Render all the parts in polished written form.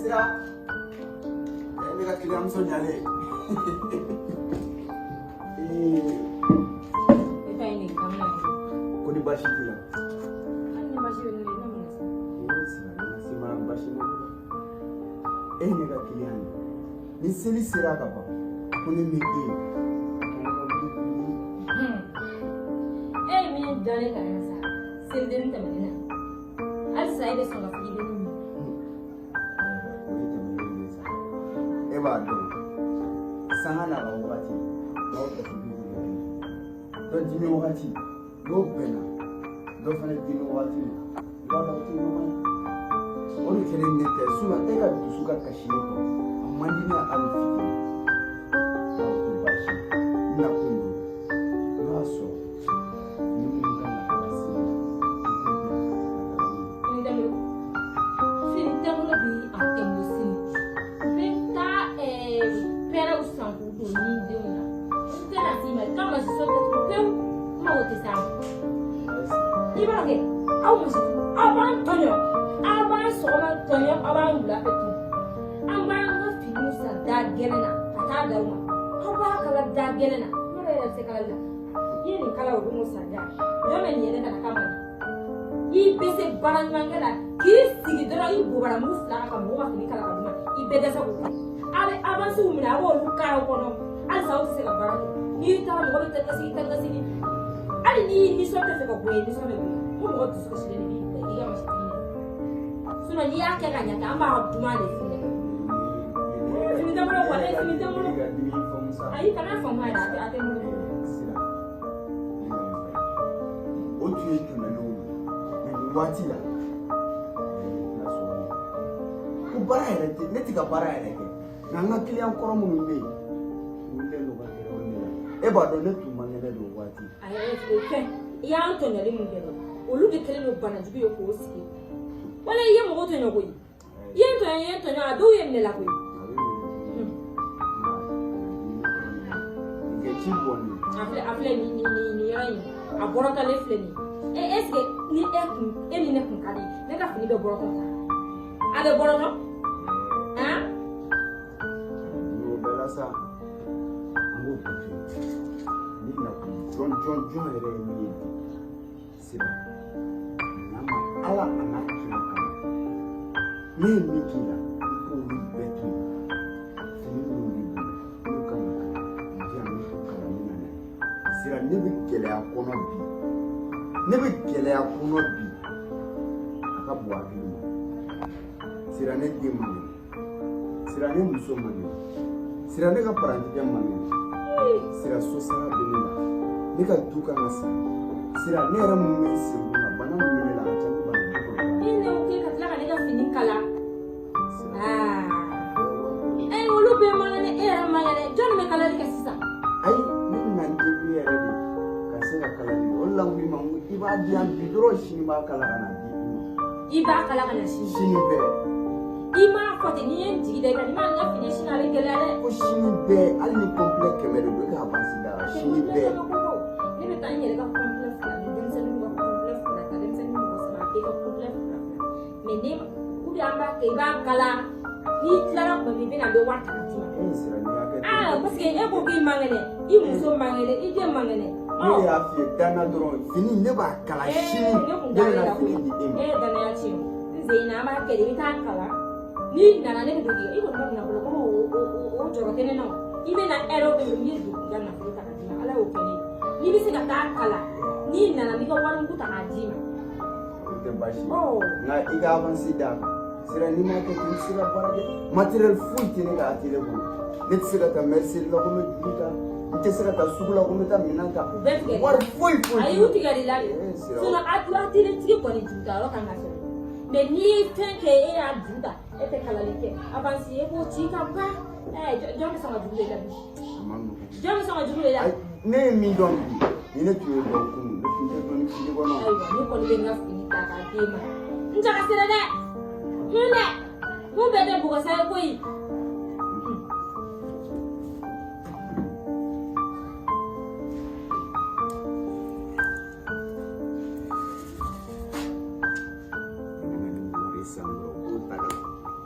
sira ne ka client muso ɲalen ko ni baasi t'i la e ne ka client ni seli sera ka ban ko ne ni min dɔɔni ka na sa selidenni tɛmɛnen na halisa e bɛ sɔn ka fɔ i bɛ nin min. e b'a dɔn sanga na ka wagati n'aw tɛ fɔ bi dɔ dimi wagati n'o bɛnna dɔ fana dimi wagati i b'a dɔn o tɛ ɲɔgɔn ye o de kɛlen ne tɛ e ka dusu ka kasi ne kɔ a man di ne ye hali fitinin aw tɛ baasi n na kun don n'o y'a sɔrɔ. Aw muso aw b'an tɔɲɔ aw b'an sɔgɔma tɔɲɔ aw b'an wula fɛ tun an b'an ka finiw san da gɛlɛn na ka taa da u ma aw b'a kala da gɛlɛn na ne yɛrɛ tɛ kala la i ye nin kala o don o san da jɔn bɛ nin yɛrɛ ka na kama i bɛ se baara ɲumankɛ la k'i sigi dɔrɔn i bobara mugu fila ka mɔgɔw ka fini kala ka d'u ma i bɛɛ dɛsɛ k'o kɛ a bɛ avansiw minɛ a b'olu k'a kɔnɔ halisa aw tɛ se ka baara kɛ n'i taara mɔgɔ bɛ taa ka segin hali n'i nisɔn tɛ fɛ ka bɔ yen nisɔn bɛ bɔ yen. Mɔgɔ dusukasilen de b'i i ka masakɛ sinon n'i y'a kɛ ka ɲɛ an b'a duman de f'i ɲɛna fini tɛ n bolo walayi fini tɛ n bolo ayi kana faamu a yɛrɛ a tɛ n bolo o tun ye tɛmɛnenw ye mais nin waati la ko baara yɛrɛ tɛ ne tɛ ka baara yɛrɛ kɛ nka n ka client kɔrɔ minnu bɛ yen olu de n'u ka kɛlɛw ne la e b'a dɔn ne tun man kɛnɛ don o waati. ayi fɛn i y'an tɔɲɔli mun kɛ dɛ olu de kɛlen don banajugu ye k'o sigi wala i ye mɔgɔ tɔɲɔ koyi i ye tɔɲɔ a dɔw ye minɛ la koyi. a filɛ nin yɔrɔ in a bɔrɔtɔlen filɛ nin ye est-ce que ni e ni ne kun ka di ne ka fini bɛ bɔrɔtɔ ta a bɛ bɔrɔtɔ han. n'o bɛɛ la sa an b'o bɛɛ kɛ ni nakun jɔn yɛrɛ ye min ye sira. Ala a n'a kira kama ne ye min k'i la i k'olu bɛɛ to yen fini minnu b'i bolo n'u kan ka kala diyan ne ko kala ne nana sira ne bɛ gɛlɛya kɔnɔ bi a ka bɔ hakili ma sira ne den ma ɲɛ sira ne muso ma ɲɛ sira ne ka parantikɛ ma ɲɛ sira so sara bɛ ne la ne ka du kan ka sara sira ne yɛrɛ mun bɛ sen kun na bana mun bɛ ne la a ka ca ni bana kala olu bɛɛ man kɛnɛ e yɛrɛ man kɛnɛ jɔn bɛ kalali kɛ sisan. ayi ne bɛna n débrouiller yɛrɛ de ka se ka kalali o de la n ko i ma n ko i b'a di yan bi dɔrɔn sini b'a kala ka na di i ma. i b'a kala ka na sini bɛɛ. i m'a fɔ ten n'i ye n jigi da i kan n'i ma n ka fini sini a bɛ gɛlɛya dɛ. ko sini bɛɛ hali ni complet 100 de don e ka avance da la sini bɛɛ. ne bɛ taa n yɛrɛ ka complet 2 di denmisɛnninw ka complet 2 ta denmisɛnninw mɔgɔ 3 a bɛɛ ka complet 2 mais ne an b'a kɛ i b'a kala n'i tilara tuma min i bɛna n bɛ wari ta ka d'i ma. parce que e ko k'i man kɛnɛ i muso man kɛnɛ i den man kɛnɛ. ne y'a f'i ye danna dɔrɔn fini ne b'a kala sini ne bɛna fini di e ma. ne ye danaya tiɲɛ o Zeyina an b'a kɛ de i bɛ taa kala n'i nana ne bɛ don i kɔni bɛ nafolo ko o jɔrɔ tɛ ne na i bɛna ɛrɛ bɛ yen n'i ye dugu ka nafolo ta ka d'i ma ala y'o kɛ ne ye n'i bɛ se ka taa kala n'i nana n'i ka warimugu ta k'a d'i ma. o tɛ baasi ye nka i ka avance d'a ma. sira ni ma kɛ ten se ka baara kɛ matériel foyi tɛ ne ka atelier kɔnɔ ne tɛ se ka taa mercerie la ko n bɛ juru ta n tɛ se ka taa sugu la ko n bɛ taa minɛn ta wari foyi foyi. a y'u tigɛ de la de sinon atelier tigi kɔni juru ta yɔrɔ kan ka sɔrɔ mais n'i ye fɛn kɛ e y'a juru ta e tɛ kalali kɛ avance e b'o ci ka ban jɔn bɛ sɔn ka juru de la bi jɔn bɛ sɔn ka juru de la. ne ye min dɔn bi ni ne tun ye dɔn kunun ne tun tɛ dɔn ni fini kɔnɔ. ayiwa ne kɔni bɛ n ka fini ta k'a d'e ma n tɛ ka sira dɛ. mun bɛɛ tɛ bugɔsa ye koyi.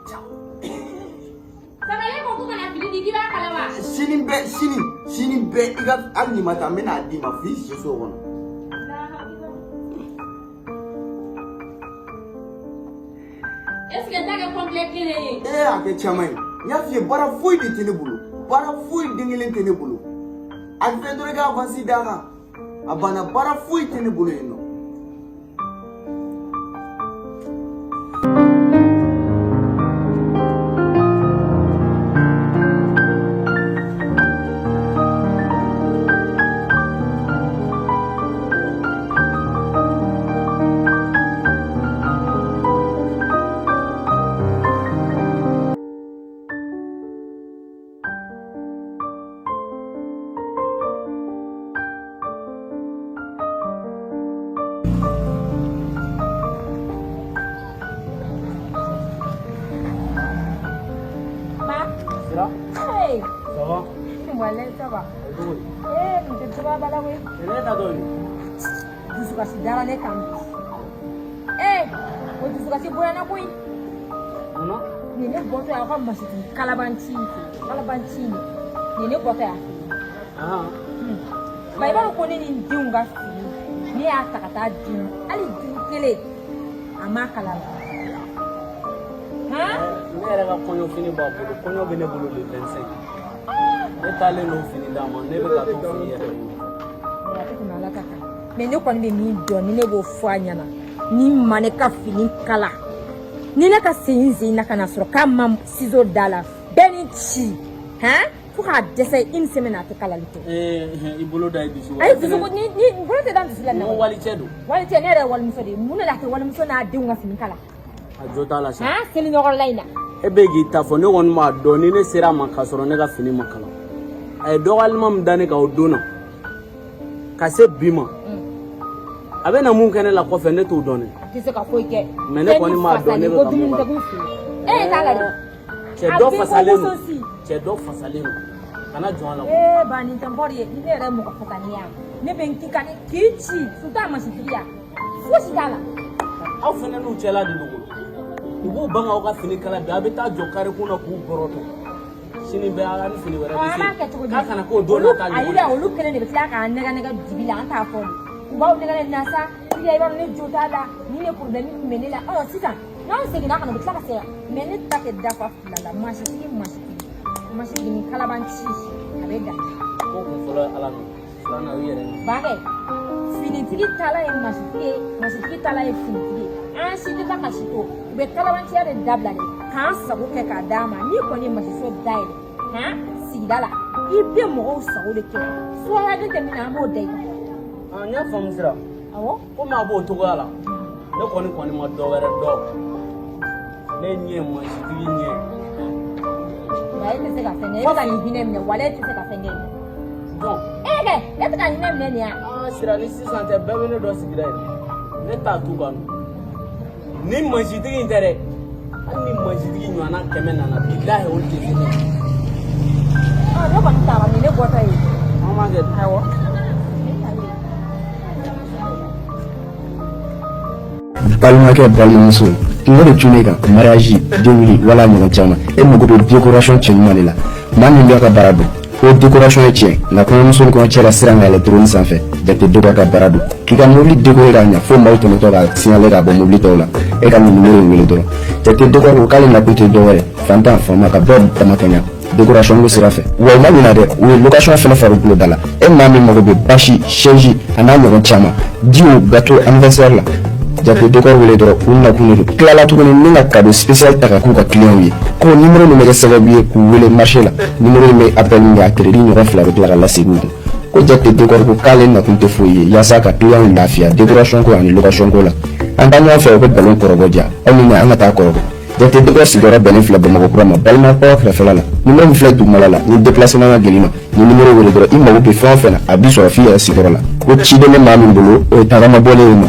Ciao. sini bɛ i ka hali ni ma taa n bɛna d'i ma f'i si so kɔnɔ. Est-ce que t'as complet kelen ye? A kɛ caman ye n y'a f'i ye baara foyi de tɛ ne bolo baara foyi den kelen tɛ ne bolo a fɛ dɔrɔn i ka avance d'a kan a banna baara foyi tɛ ne bolo yen nɔ. Hey. Ça va? Voilà, ça va. Mais tu vas balader. Tu suka si dara ne kan. O tu suka si boya na koi. Non? Ni ne boto ya kwa masiti kalabanchi. Ni ne boto ya. Ba iba ko ni ndiunga fi. Ni atakata din. Ali din kele. Ama kalaba. Ne yɛrɛ ka kɔɲɔ fini b'a bolo kɔɲɔ bɛ ne bolo le 25 ne taalen n'o fini d'a ma ne bɛ ka to fini yɛrɛ mais ne kɔni bɛ min dɔn ni ne b'o fɔ a ɲɛna ni ma ne ka fini kala ni ne ka sen zen na ka na sɔrɔ k'a ma ciseau da la bɛɛ ni ci fo k'a dɛsɛ une semaine a tɛ kalali kɛ. I bolo da ye dusu. Ayi dusu ni bolo tɛ da dusu la. N ko walicɛ don. Walicɛ ne yɛrɛ ye walimuso de ye mun de la kɛ walimuso n'a denw ka fini kala. A jo t'a la sa. Seli ɲɔgɔn la in na. E bɛ k'i ta fɔ ne kɔni b'a dɔn ni ne sera a ma k'a sɔrɔ ne ka fini ma kala a ye dɔgɔyalima min da ne kan o don na ka se bi ma a bɛ na mun kɛ ne la kɔfɛ ne t'o dɔn. A tɛ se ka foyi kɛ. mais ne kɔni m'a dɔn ne bɛ ka mun kɛ. T'a la dɛ. Cɛ dɔ fasalen don kana jɔn a la. Ba nin tɛ bɔri ye ne yɛrɛ mɔgɔ fasaniya ne bɛ n k'i kan k'i ci surtout a masitigiya fosi t'a la. Aw fana n'u cɛla de don u b'u ban aw ka fini kala bi a bɛ taa jɔ kare kun na k'u bɔrɔtɔ sini bɛ a ni fini wɛrɛ bɛ se k'a kana k'o don n'a ta ɲɔgɔn ye. Ayi dɛ olu kelen de bɛ tila k'a nɛgɛ dibi la an t'a fɔ u b'aw nɛgɛ na sa i b'a dɔn ne jo t'a la ni ne problème tun bɛ ne la sisan n'anw seginna ka na u bɛ tila ka segin mais ne ta tɛ dafa fila la masitigi ni kalabanci a bɛ dan. Ko kun fɔlɔ ye ala min filanan o yɛrɛ. Bakɛ finitigi tala ye masitigi tala ye finitigi an si tɛ taa ka si to u bɛ kalabanciya de dabila de k'an sago kɛ k'a d'a ma n'i kɔni ye masiso dayɛlɛ sigida la i bɛ mɔgɔw sago de kɛ suwayaden tɛ min na an b'o da i kan. N y'a faamu sira. Awɔ. Komi a b'o cogoya la ne kɔni ma dɔ wɛrɛ dɔn ne ɲɛ ye masitigi ɲɛ. Nka e tɛ se ka fɛn kɛ e bɛ ka nin hinɛ minɛ wala e tɛ se ka fɛn kɛ. Bon. Kɛ e tɛ ka hinɛ minɛ nin ya. Sira ni sisan tɛ bɛɛ bɛ ne dɔn sigida yɛrɛ ne t'a tu kan ni masitigi in tɛ dɛ hali ni masitigi ɲɔgɔnna 100 nana bilahi olu tɛ se ne. Ne kɔni taara ni ne bɔtɔ ye. An b'a kɛ. Awɔ. balimakɛ balimamuso kungo de tun ne kan mariage denwuli wala ɲɔgɔn caman e mago bɛ décoration cɛɲuman de la maa min b'a ka baara dɔn o décoration ye tiɲɛ nka kɔɲɔmuso ni kɔɲɔcɛ la sira ka yɛlɛ drone sanfɛ jate dɔ ka baara dɔn k'i ka mobili décorer k'a ɲɛ fo maaw tɛmɛtɔ ka signaler k'a bɔ mobili tɔw la e ka nin numéro in wele dɔrɔn jate décor ko k'ale nakun tɛ dɔwɛrɛ fantan faama ka bɛɛ dama ka ɲa décoration ko sira fɛ wa o ma ɲinɛ dɛ u ye location fɛnɛ fara u bolo da la e maa min mago bɛ basi chaise a n'a ɲɔgɔn caman diw gâteau anniversaire la jate décor wele dɔrɔn u nakun de don tilala tuguni ni ka cadeau spécial ta ka k'u ka client ye ko numéro min bɛ kɛ sababu ye k'u wele marché la numéro in bɛ appel min kɛ a crédit ɲɔgɔn fila bɛ tila ka lasegin u kun ko jate décor ko k'ale nakun tɛ foyi ye yaasa ka client lafiya décoration ko ani location ko la an ta ɲɔgɔn fɛ o bɛ galon kɔrɔbɔ diya aw ni an ka taa kɔrɔbɔ jate décor sigiyɔrɔ bɛnnen filɛ bamakɔkura ma balimakaw kɛrɛfɛla la numéro min filɛ dugumala la ni déplacement ka gɛlɛn ma ni numéro wele dɔrɔn i mago bɛ fɛn o fɛn na a b'i sɔrɔ f'i yɛrɛ sigiyɔrɔ la ko ciden bɛ maa min bolo o ye tagama bɔlen ye ma